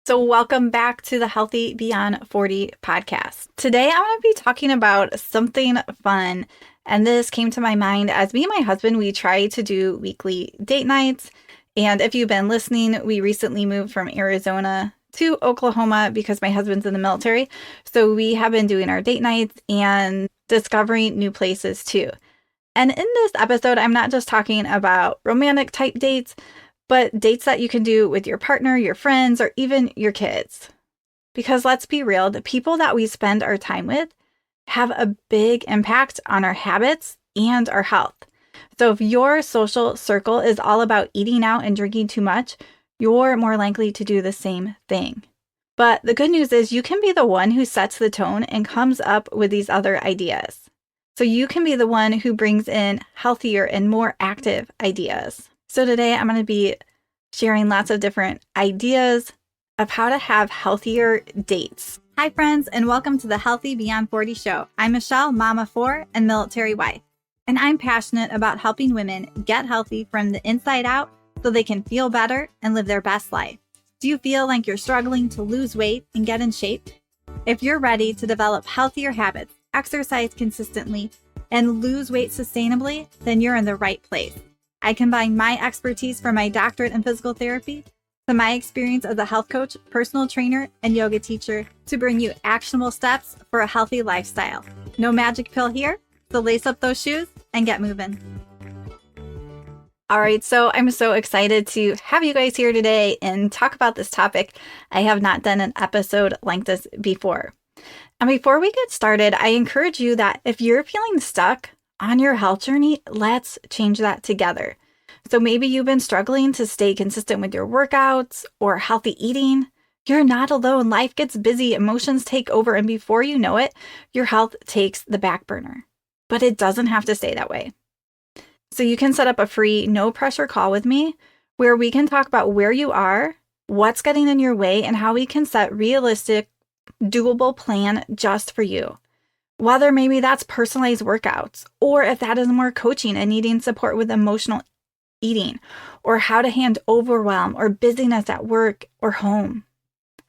So, welcome back to the Healthy Beyond 40 podcast. Today, I'm going to be talking about something fun. And this came to my mind as me and my husband, we try to do weekly date nights. And if you've been listening, we recently moved from Arizona to Oklahoma because my husband's in the military. So, we have been doing our date nights and discovering new places too. And in this episode, I'm not just talking about romantic type dates, but dates that you can do with your partner, your friends, or even your kids. Because let's be real, the people that we spend our time with have a big impact on our habits and our health. So if your social circle is all about eating out and drinking too much, you're more likely to do the same thing. But the good news is you can be the one who sets the tone and comes up with these other ideas. So you can be the one who brings in healthier and more active ideas. So today I'm going to be sharing lots of different ideas of how to have healthier dates. Hi friends, and welcome to the Healthy Beyond 40 show. I'm Michelle, mama 4 and military wife, and I'm passionate about helping women get healthy from the inside out so they can feel better and live their best life. Do you feel like you're struggling to lose weight and get in shape? If you're ready to develop healthier habits, exercise consistently, and lose weight sustainably, then you're in the right place. I combine my expertise from my doctorate in physical therapy to my experience as a health coach, personal trainer, and yoga teacher to bring you actionable steps for a healthy lifestyle. No magic pill here, so lace up those shoes and get moving. All right, so I'm so excited to have you guys here today and talk about this topic. I have not done an episode like this before. And before we get started, I encourage you that if you're feeling stuck on your health journey, let's change that together. So maybe you've been struggling to stay consistent with your workouts or healthy eating. You're not alone. Life gets busy, emotions take over, and before you know it, your health takes the back burner. But it doesn't have to stay that way. So you can set up a free, no pressure call with me where we can talk about where you are, what's getting in your way, and how we can set realistic, doable plan just for you. Whether maybe that's personalized workouts, or if that is more coaching and needing support with emotional eating, or how to handle overwhelm or busyness at work or home.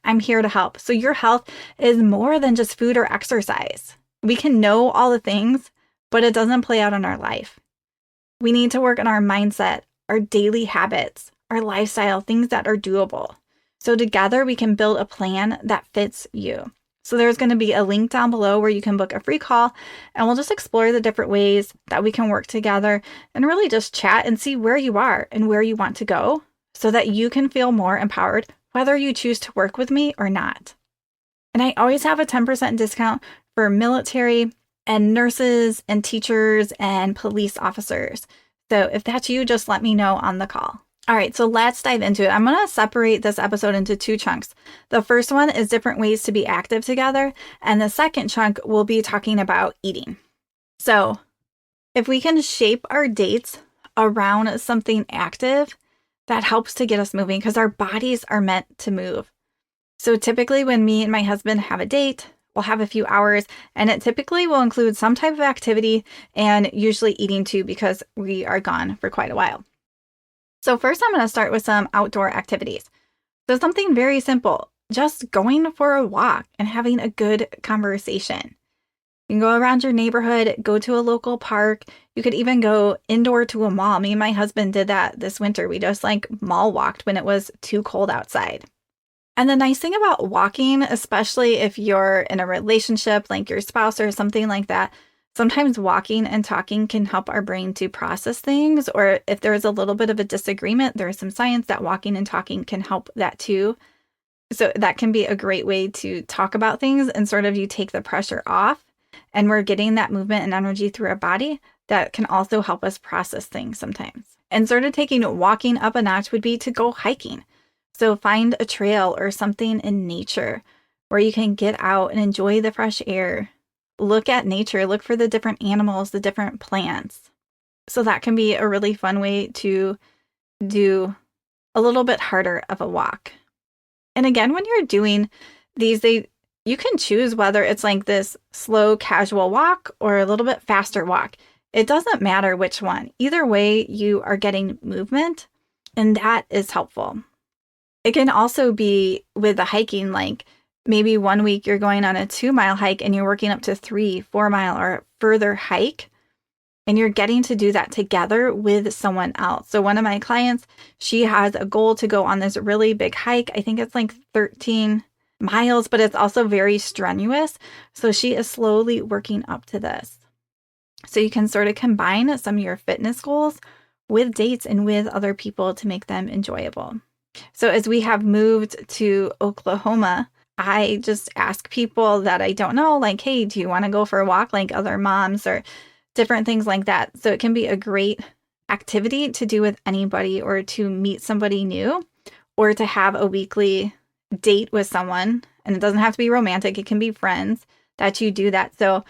I'm here to help. So your health is more than just food or exercise. We can know all the things, but it doesn't play out in our life. We need to work on our mindset, our daily habits, our lifestyle, things that are doable. So together we can build a plan that fits you. So there's going to be a link down below where you can book a free call, and we'll just explore the different ways that we can work together and really just chat and see where you are and where you want to go so that you can feel more empowered whether you choose to work with me or not. And I always have a 10% discount for military and nurses and teachers and police officers. So if that's you, just let me know on the call. All right, so let's dive into it. I'm going to separate this episode into two chunks. The first one is different ways to be active together, and the second chunk will be talking about eating. So if we can shape our dates around something active, that helps to get us moving because our bodies are meant to move. So typically when me and my husband have a date, we'll have a few hours, and it typically will include some type of activity and usually eating too because we are gone for quite a while. So first I'm going to start with some outdoor activities. So something very simple, just going for a walk and having a good conversation. You can go around your neighborhood, go to a local park. You could even go indoor to a mall. Me and my husband did that this winter. We just mall walked when it was too cold outside. And the nice thing about walking, especially if you're in a relationship like your spouse or something like that, sometimes walking and talking can help our brain to process things, or if there's a little bit of a disagreement, there's some science that walking and talking can help that too. So that can be a great way to talk about things and sort of you take the pressure off, and we're getting that movement and energy through our body that can also help us process things sometimes. And sort of taking walking up a notch would be to go hiking. So find a trail or something in nature where you can get out and enjoy the fresh air. Look at nature, look for the different animals, the different plants. So that can be a really fun way to do a little bit harder of a walk. And again, when you're doing these, you can choose whether it's like this slow, casual walk or a little bit faster walk. It doesn't matter which one. Either way, you are getting movement, and that is helpful. It can also be with the hiking, like maybe one week you're going on a 2-mile hike and you're working up to 3, 4 mile or further hike. And you're getting to do that together with someone else. So one of my clients, she has a goal to go on this really big hike. I think it's like 13 miles, but it's also very strenuous. So she is slowly working up to this. So you can sort of combine some of your fitness goals with dates and with other people to make them enjoyable. So as we have moved to Oklahoma, I just ask people that I don't know, like, hey, do you want to go for a walk like other moms or different things like that. So it can be a great activity to do with anybody or to meet somebody new or to have a weekly date with someone. And it doesn't have to be romantic. It can be friends that you do that. So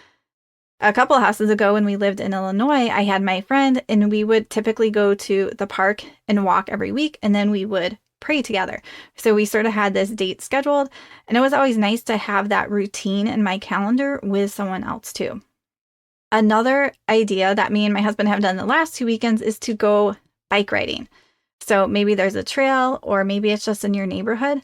a couple of houses ago when we lived in Illinois, I had my friend and we would typically go to the park and walk every week. And then we would pray together. So we sort of had this date scheduled. And it was always nice to have that routine in my calendar with someone else too. Another idea that me and my husband have done the last 2 weekends is to go bike riding. So maybe there's a trail or maybe it's just in your neighborhood,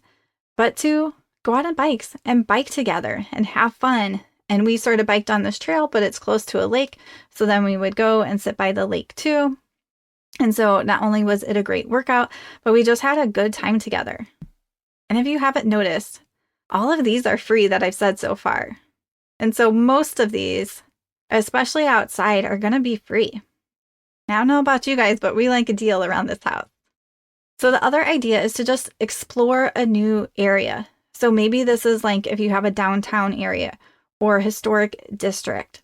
but to go out on bikes and bike together and have fun. And we sort of biked on this trail, but it's close to a lake. So then we would go and sit by the lake too. And so not only was it a great workout, but we just had a good time together. And if you haven't noticed, all of these are free that I've said so far. And so most of these, especially outside, are going to be free. Now, I don't know about you guys, but we like a deal around this house. So the other idea is to just explore a new area. So maybe this is like if you have a downtown area or a historic district.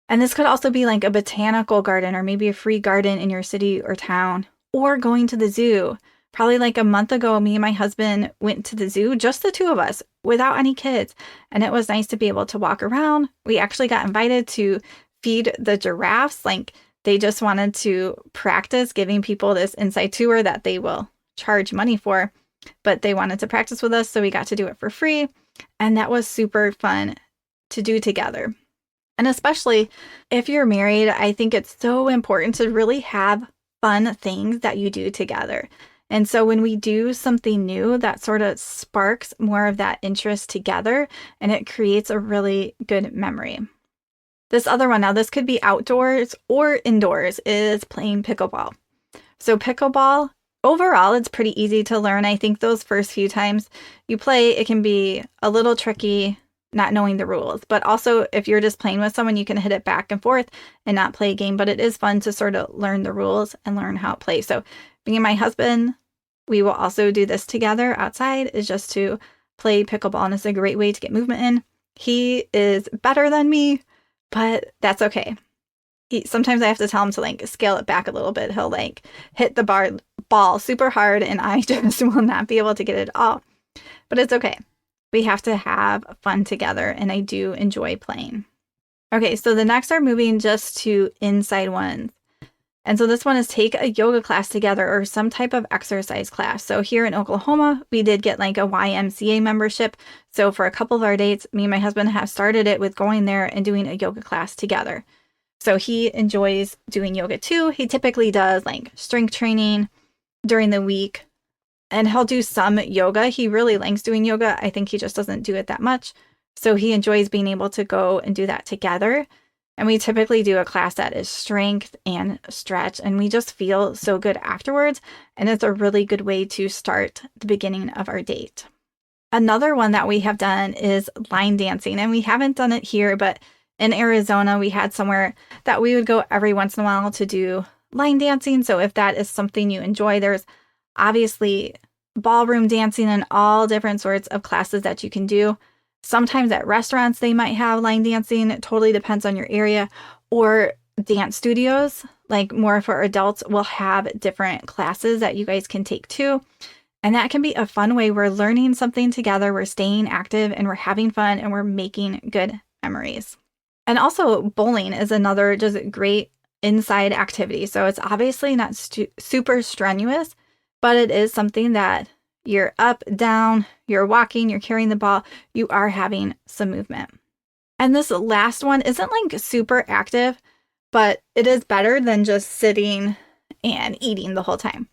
And this could also be like a botanical garden or maybe a free garden in your city or town, or going to the zoo. Probably like a month ago, me and my husband went to the zoo, just the two of us, without any kids. And it was nice to be able to walk around. We actually got invited to feed the giraffes. Like they just wanted to practice giving people this inside tour that they will charge money for. But they wanted to practice with us, so we got to do it for free. And that was super fun to do together. And especially if you're married, I think it's so important to really have fun things that you do together. And so when we do something new, that sort of sparks more of that interest together, and it creates a really good memory. This other one, now this could be outdoors or indoors, is playing pickleball. So pickleball, overall, it's pretty easy to learn. I think those first few times you play, it can be a little tricky not knowing the rules. But also, if you're just playing with someone, you can hit it back and forth and not play a game. But it is fun to sort of learn the rules and learn how to play. So me and my husband, we will also do this together outside, is just to play pickleball. And it's a great way to get movement in. He is better than me, but that's okay. Sometimes I have to tell him to like scale it back a little bit. He'll like hit the ball super hard and I just will not be able to get it all. But it's okay. We have to have fun together, and I do enjoy playing. Okay, so the next are moving just to inside ones. And so this one is take a yoga class together or some type of exercise class. So here in Oklahoma, we did get like a YMCA membership. So for a couple of our dates, me and my husband have started it with going there and doing a yoga class together. So he enjoys doing yoga too. He typically does like strength training during the week. And he'll do some yoga. He really likes doing yoga. I think he just doesn't do it that much. So he enjoys being able to go and do that together. And we typically do a class that is strength and stretch. And we just feel so good afterwards. And it's a really good way to start the beginning of our date. Another one that we have done is line dancing. And we haven't done it here, but in Arizona, we had somewhere that we would go every once in a while to do line dancing. So if that is something you enjoy, there's obviously ballroom dancing and all different sorts of classes that you can do. Sometimes at restaurants, they might have line dancing. It totally depends on your area. Or dance studios, like more for adults, will have different classes that you guys can take too. And that can be a fun way. We're learning something together. We're staying active and we're having fun and we're making good memories. And also bowling is another just great inside activity. So it's obviously not super strenuous, but it is something that you're up, down, you're walking, you're carrying the ball, you are having some movement. And this last one isn't like super active, but it is better than just sitting and eating the whole time.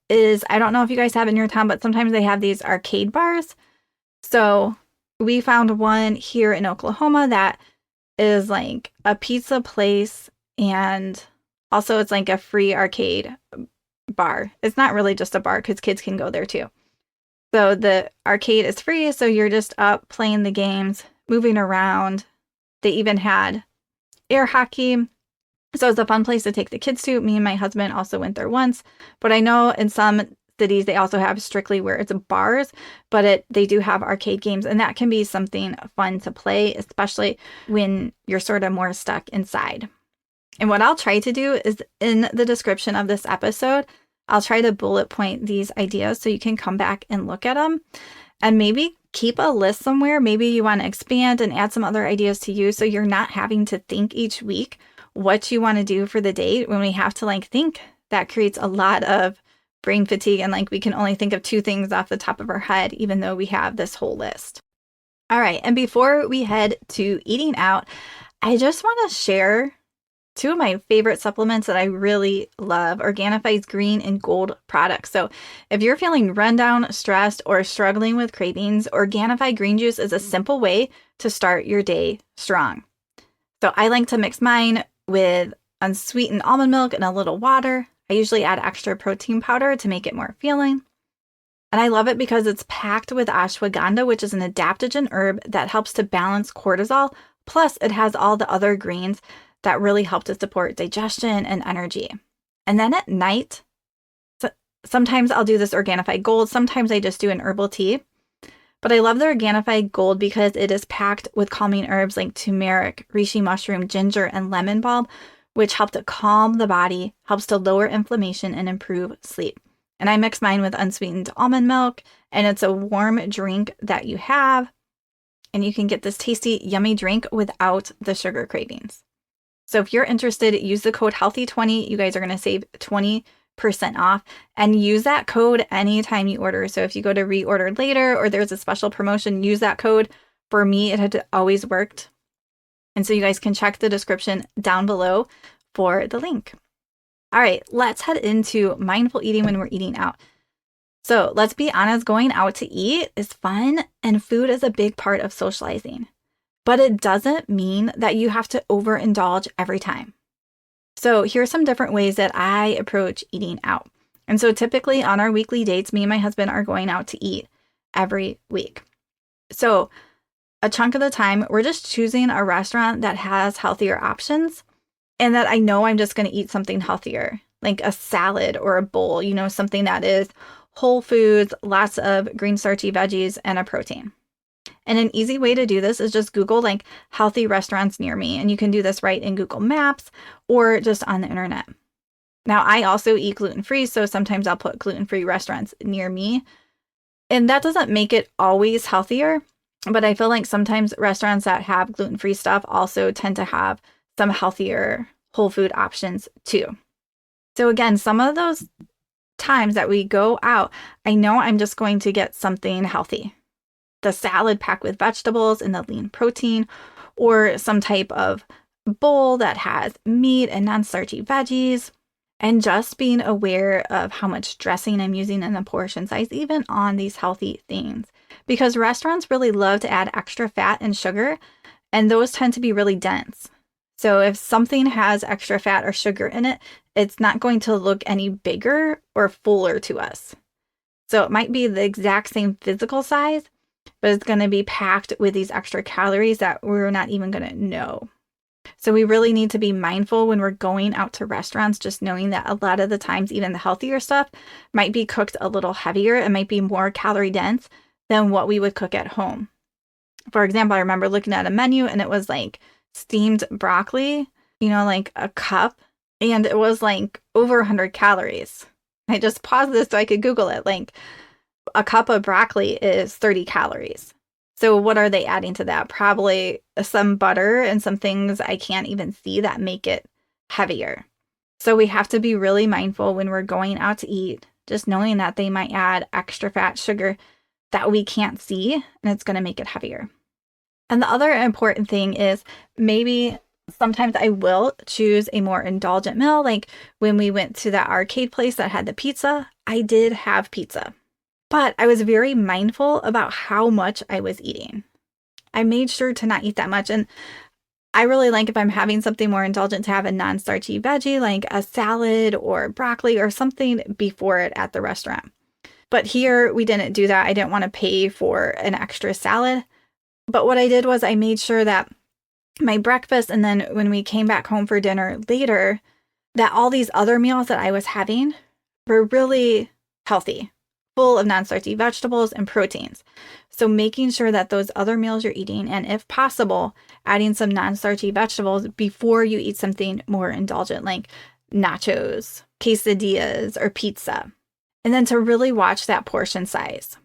is, I don't know if you guys have in your town, but sometimes they have these arcade bars. So we found one here in Oklahoma that is like a pizza place, and also it's like a free arcade bar. It's not really just a bar because kids can go there too. So the arcade is free, so you're just up playing the games, moving around. They even had air hockey. So it's a fun place to take the kids to. Me and my husband also went there once. But I know in some cities they also have strictly where it's bars, but they do have arcade games, and that can be something fun to play, especially when you're sort of more stuck inside. And what I'll try to do is in the description of this episode, I'll try to bullet point these ideas so you can come back and look at them and maybe keep a list somewhere. Maybe you want to expand and add some other ideas to use so you're not having to think each week what you want to do for the day. When we have to like think, that creates a lot of brain fatigue, and like we can only think of 2 things off the top of our head, even though we have this whole list. All right, and before we head to eating out, I just want to share 2 of my favorite supplements that I really love, Organifi's green and gold products. So if you're feeling run down, stressed, or struggling with cravings, Organifi green juice is a simple way to start your day strong. So I like to mix mine with unsweetened almond milk and a little water. I usually add extra protein powder to make it more filling. And I love it because it's packed with ashwagandha, which is an adaptogen herb that helps to balance cortisol. Plus, it has all the other greens that really help to support digestion and energy. And then at night, sometimes I'll do this Organifi Gold. Sometimes I just do an herbal tea. But I love the Organifi Gold because it is packed with calming herbs like turmeric, reishi mushroom, ginger, and lemon balm, which help to calm the body, helps to lower inflammation, and improve sleep. And I mix mine with unsweetened almond milk, and it's a warm drink that you have. And you can get this tasty, yummy drink without the sugar cravings. So if you're interested, use the code HEALTHY20. You guys are going to save 20% off, and use that code anytime you order. So if you go to reorder later or there's a special promotion, use that code. For me, it had always worked. And so you guys can check the description down below for the link. All right, let's head into mindful eating when we're eating out. So let's be honest, going out to eat is fun, and food is a big part of socializing. But it doesn't mean that you have to overindulge every time. So here's some different ways that I approach eating out. And so typically on our weekly dates, me and my husband are going out to eat every week. So a chunk of the time, we're just choosing a restaurant that has healthier options and that I know I'm just going to eat something healthier, like a salad or a bowl, something that is whole foods, lots of green starchy veggies, and a protein. And an easy way to do this is just Google like healthy restaurants near me. And you can do this right in Google Maps or just on the internet. Now, I also eat gluten-free, so sometimes I'll put gluten-free restaurants near me. And that doesn't make it always healthier, but I feel like sometimes restaurants that have gluten-free stuff also tend to have some healthier whole food options too. So again, some of those times that we go out, I know I'm just going to get something healthy. The salad packed with vegetables and the lean protein, or some type of bowl that has meat and non-starchy veggies, and just being aware of how much dressing I'm using and the portion size, even on these healthy things. Because restaurants really love to add extra fat and sugar, and those tend to be really dense. So if something has extra fat or sugar in it, it's not going to look any bigger or fuller to us. So it might be the exact same physical size, but it's going to be packed with these extra calories that we're not even going to know. So we really need to be mindful when we're going out to restaurants, just knowing that a lot of the times, even the healthier stuff might be cooked a little heavier. It might be more calorie dense than what we would cook at home. For example, I remember looking at a menu and it was like steamed broccoli, like a cup, and it was like over 100 calories. I just paused this so I could Google it. Like a cup of broccoli is 30 calories. So what are they adding to that? Probably some butter and some things I can't even see that make it heavier. So we have to be really mindful when we're going out to eat, just knowing that they might add extra fat, sugar that we can't see, and it's going to make it heavier. And the other important thing is maybe Sometimes I will choose a more indulgent meal. Like when we went to that arcade place that had the pizza, I did have pizza. But I was very mindful about how much I was eating. I made sure to not eat that much. And I really like if I'm having something more indulgent to have a non-starchy veggie, like a salad or broccoli or something before it at the restaurant. But here we didn't do that. I didn't want to pay for an extra salad. But what I did was I made sure that my breakfast and then when we came back home for dinner later, that all these other meals that I was having were really healthy, full of non-starchy vegetables and proteins. So making sure that those other meals you're eating, and if possible, adding some non-starchy vegetables before you eat something more indulgent like nachos, quesadillas, or pizza. And then to really watch that portion size.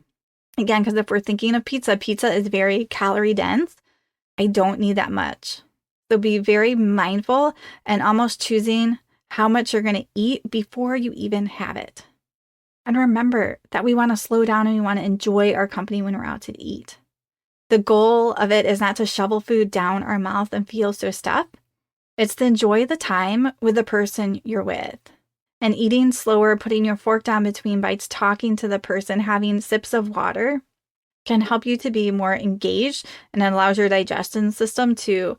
Again, because if we're thinking of pizza, pizza is very calorie dense. I don't need that much. So be very mindful and almost choosing how much you're going to eat before you even have it. And remember that we want to slow down and we want to enjoy our company when we're out to eat. The goal of it is not to shovel food down our mouth and feel so stuffed. It's to enjoy the time with the person you're with. And eating slower, putting your fork down between bites, talking to the person, having sips of water can help you to be more engaged, and it allows your digestion system to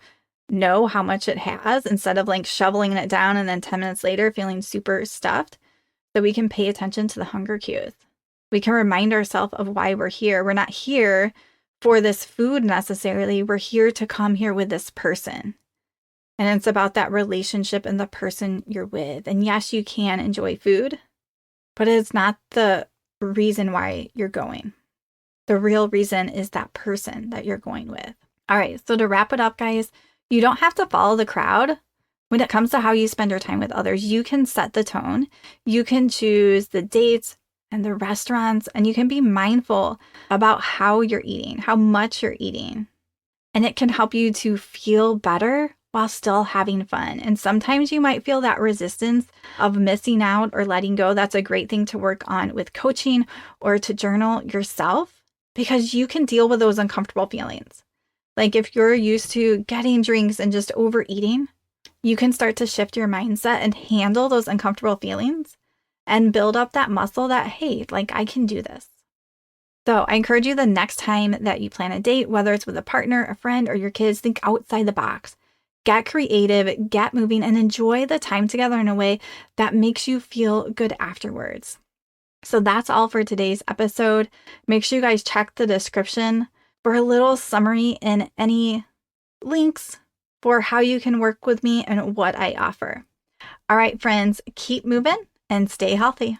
know how much it has instead of like shoveling it down and then 10 minutes later feeling super stuffed. So we can pay attention to the hunger cues. We can remind ourselves of why we're here. We're not here for this food necessarily. We're here to come here with this person. And it's about that relationship and the person you're with. And yes, you can enjoy food, but it's not the reason why you're going. The real reason is that person that you're going with. All right, so to wrap it up, guys, you don't have to follow the crowd when it comes to how you spend your time with others. You can set the tone. You can choose the dates and the restaurants, and you can be mindful about how you're eating, how much you're eating. And it can help you to feel better while still having fun. And sometimes you might feel that resistance of missing out or letting go. That's a great thing to work on with coaching or to journal yourself, because you can deal with those uncomfortable feelings. Like if you're used to getting drinks and just overeating, you can start to shift your mindset and handle those uncomfortable feelings and build up that muscle that, hey, like I can do this. So I encourage you the next time that you plan a date, whether it's with a partner, a friend, or your kids, think outside the box. Get creative, get moving, and enjoy the time together in a way that makes you feel good afterwards. So that's all for today's episode. Make sure you guys check the description for a little summary and any links for how you can work with me and what I offer. All right, friends, keep moving and stay healthy.